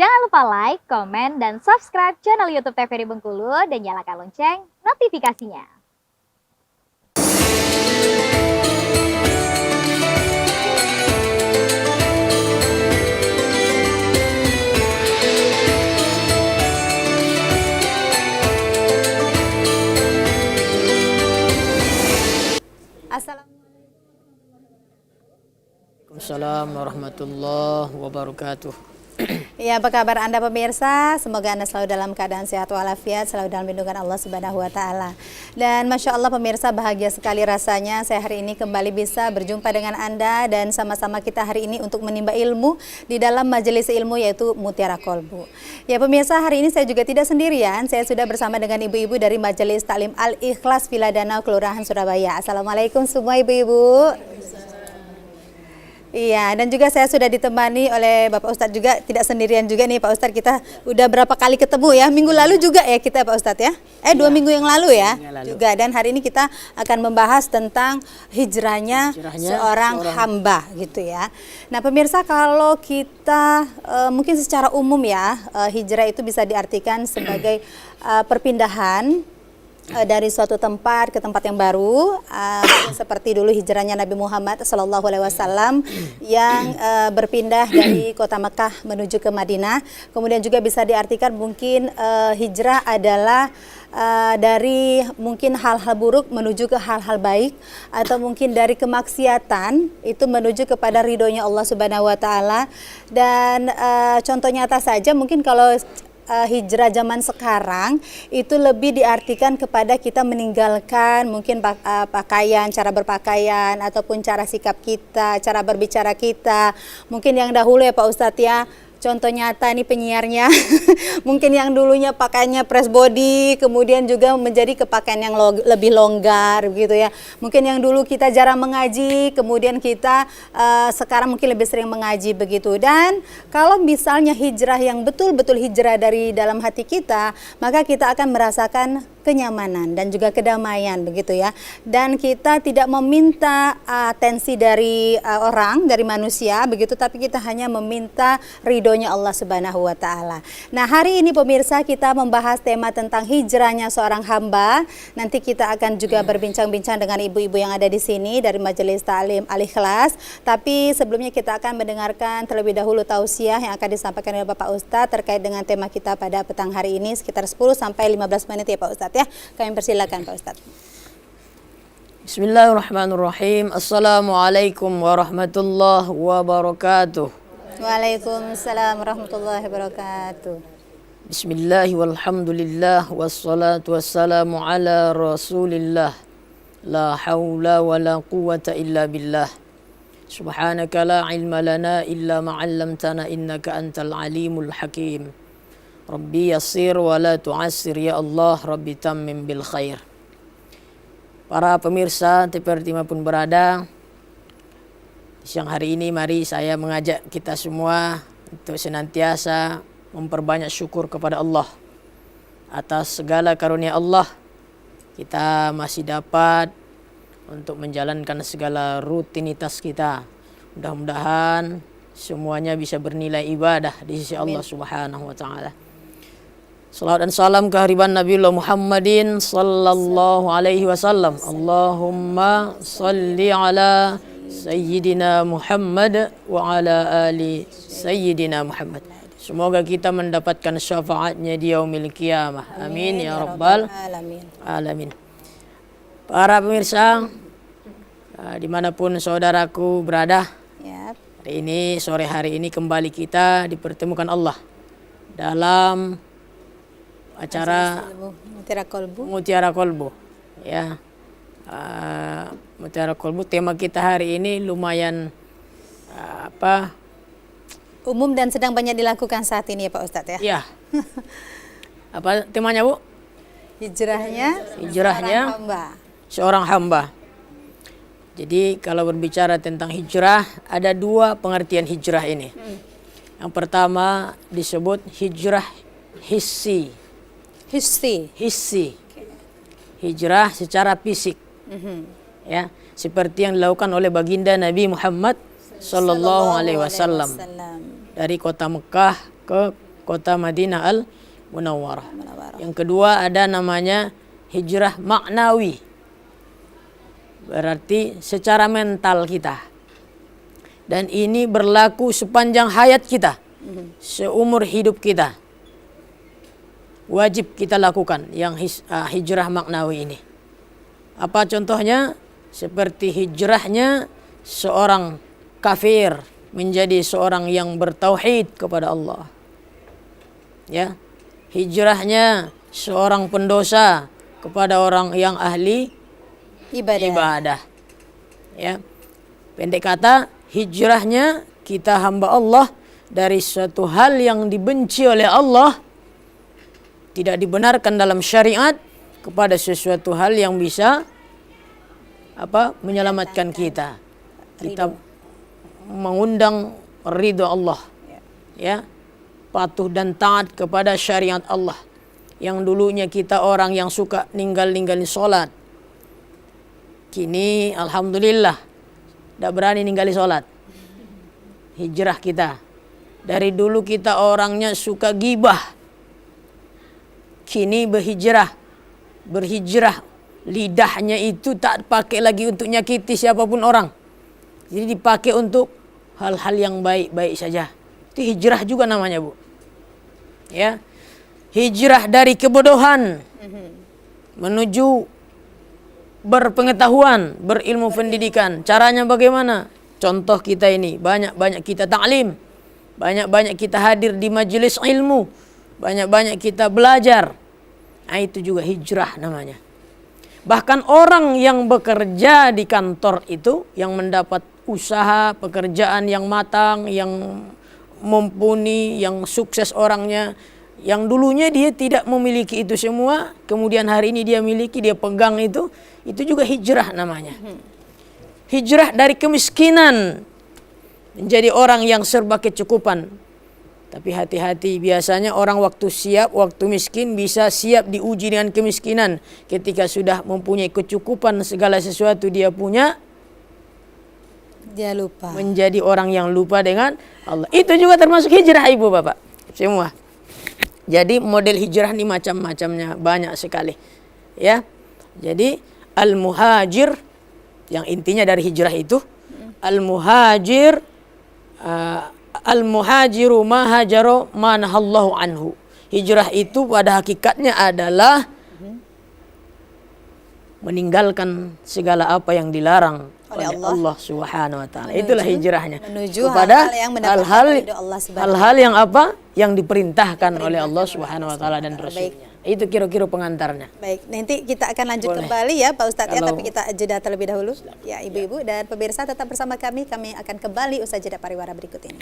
Jangan lupa like, komen, dan subscribe channel YouTube TVRI Bengkulu dan nyalakan lonceng notifikasinya. Assalamualaikum warahmatullahi wabarakatuh. Ya, apa kabar Anda pemirsa? Semoga Anda selalu dalam keadaan sehat walafiat, selalu dalam lindungan Allah Subhanahu wa taala. Dan Masya Allah pemirsa, bahagia sekali rasanya saya hari ini kembali bisa berjumpa dengan Anda dan sama-sama kita hari ini untuk menimba ilmu di dalam majelis ilmu yaitu Mutiara Kolbu. Ya pemirsa, hari ini saya juga tidak sendirian, saya sudah bersama dengan ibu-ibu dari Majelis Taklim Al-Ikhlas Villa Danau Kelurahan Surabaya. Assalamualaikum semua ibu-ibu. Iya, dan juga saya sudah ditemani oleh Bapak Ustadz juga, tidak sendirian juga nih Pak Ustadz, kita udah berapa kali ketemu ya, minggu lalu juga ya kita Pak Ustadz ya, 2 minggu yang lalu ya juga, dan hari ini kita akan membahas tentang hijrahnya seorang hamba gitu ya. Nah pemirsa, kalau kita mungkin secara umum ya, hijrah itu bisa diartikan sebagai perpindahan dari suatu tempat ke tempat yang baru, seperti dulu hijrahnya Nabi Muhammad SAW yang berpindah dari kota Mekah menuju ke Madinah. Kemudian juga bisa diartikan mungkin hijrah adalah dari mungkin hal-hal buruk menuju ke hal-hal baik, atau mungkin dari kemaksiatan itu menuju kepada ridhonya Allah Subhanahu wa taala. Dan contoh nyata saja mungkin kalau hijrah zaman sekarang itu lebih diartikan kepada kita meninggalkan mungkin pakaian, cara berpakaian ataupun cara sikap kita, cara berbicara kita. Mungkin yang dahulu ya Pak Ustadz ya, contoh nyata nih penyiarnya mungkin yang dulunya pakaiannya press body kemudian juga menjadi ke pakaian yang lebih longgar gitu ya. Mungkin yang dulu kita jarang mengaji kemudian kita sekarang mungkin lebih sering mengaji begitu. Dan kalau misalnya hijrah yang betul-betul hijrah dari dalam hati kita, maka kita akan merasakan kenyamanan dan juga kedamaian begitu ya. Dan kita tidak meminta atensi dari orang, dari manusia begitu, tapi kita hanya meminta ridhonya Allah Subhanahu wa taala. Nah, hari ini pemirsa kita membahas tema tentang hijrahnya seorang hamba. Nanti kita akan juga berbincang-bincang dengan ibu-ibu yang ada di sini dari Majelis Taklim Al-Ikhlas. Tapi sebelumnya kita akan mendengarkan terlebih dahulu tausiah yang akan disampaikan oleh Bapak Ustadz terkait dengan tema kita pada petang hari ini, sekitar 10 sampai 15 menit ya Pak Ustadz ya. Kami persilakan Pak Ustadz. Bismillahirrahmanirrahim. Assalamualaikum warahmatullahi wabarakatuh. Waalaikumsalam warahmatullahi wabarakatuh. Bismillahi walhamdulillah wassalatu wassalamu ala rasulillah. La hawla wa la quwwata illa billah. Subhanaka la ilma lana illa ma'allamtana innaka antal alimul hakim. Rabbi yassir wa la tu'assir ya Allah, Rabbi tammim bil khair. Para pemirsa TVRI pun berada, siang hari ini mari saya mengajak kita semua untuk senantiasa memperbanyak syukur kepada Allah atas segala karunia Allah. Kita masih dapat untuk menjalankan segala rutinitas kita. Mudah-mudahan semuanya bisa bernilai ibadah di sisi Allah Subhanahu wa taala. Salawat dan salam kehadiran Nabiullah Muhammadin sallallahu alaihi wasallam. Allahumma salli ala Sayyidina Muhammad wa ala ali Sayyidina Muhammad. Semoga kita mendapatkan syafaatnya di yaumil qiyamah. Amin ya rabbal alamin. Para pemirsa dimanapun saudaraku berada, sore hari ini kembali kita dipertemukan Allah dalam acara Mutiara Kolbu ya. Mutiara Kolbu, tema kita hari ini lumayan umum dan sedang banyak dilakukan saat ini ya Pak Ustadz ya. Iya. Apa temanya Bu? Hijrahnya seorang hamba. Jadi kalau berbicara tentang hijrah, ada 2 pengertian hijrah ini. Yang pertama disebut hijrah hissi. Hijrah secara fisik. Ya, seperti yang dilakukan oleh baginda Nabi Muhammad sallallahu alaihi wasallam dari kota Mekah ke kota Madinah Al-Munawwarah. Yang kedua ada namanya hijrah maknawi. Berarti secara mental kita. Dan ini berlaku sepanjang hayat kita. Seumur hidup kita. Wajib kita lakukan yang hijrah maknawi ini. Apa contohnya? Seperti hijrahnya seorang kafir menjadi seorang yang bertauhid kepada Allah. Ya. Hijrahnya seorang pendosa kepada orang yang ahli ibadah. Ya. Pendek kata, hijrahnya kita hamba Allah dari suatu hal yang dibenci oleh Allah, tidak dibenarkan dalam syariat, kepada sesuatu hal yang bisa menyelamatkan kita. Kita mengundang ridho Allah. Ya. Patuh dan taat kepada syariat Allah. Yang dulunya kita orang yang suka ninggalin sholat. Kini alhamdulillah tidak berani ninggalin sholat. Hijrah kita. Dari dulu kita orangnya suka gibah. Kini berhijrah. Lidahnya itu tak pakai lagi untuk nyakiti siapapun orang. Jadi dipakai untuk hal-hal yang baik-baik saja. Itu hijrah juga namanya, Bu. Ya. Hijrah dari kebodohan menuju berpengetahuan, berilmu pendidikan. Caranya bagaimana? Contoh kita ini, banyak-banyak kita ta'lim. Banyak-banyak kita hadir di majelis ilmu. Banyak-banyak kita belajar. Nah, itu juga hijrah namanya. Bahkan orang yang bekerja di kantor itu, yang mendapat usaha, pekerjaan yang matang, yang mumpuni, yang sukses orangnya, yang dulunya dia tidak memiliki itu semua, kemudian hari ini dia miliki, dia pegang itu juga hijrah namanya. Hijrah dari kemiskinan menjadi orang yang serba kecukupan. Tapi hati-hati, biasanya orang waktu miskin bisa siap diuji dengan kemiskinan. Ketika sudah mempunyai kecukupan segala sesuatu dia punya, dia lupa. Menjadi orang yang lupa dengan Allah. Itu juga termasuk hijrah, Ibu Bapak. Semua. Jadi model hijrah ini macam-macamnya, banyak sekali. Ya. Jadi al-muhajir, yang intinya dari hijrah itu, al-muhajir al-muhajiru ma hajaru ma nahallahu anhu. Hijrah itu pada hakikatnya adalah meninggalkan segala apa yang dilarang oleh Allah Subhanahu wa taala. Itulah hijrahnya. Menuju kepada hal-hal yang apa? Yang diperintahkan oleh Allah Subhanahu wa taala dan Rasulnya. Itu kira-kira pengantarnya. Baik, nanti kita akan lanjut kembali ya Pak Ustadz ya, tapi kita jeda terlebih dahulu. Ya Ibu-ibu dan pemirsa tetap bersama kami akan kembali usai jeda pariwara berikut ini.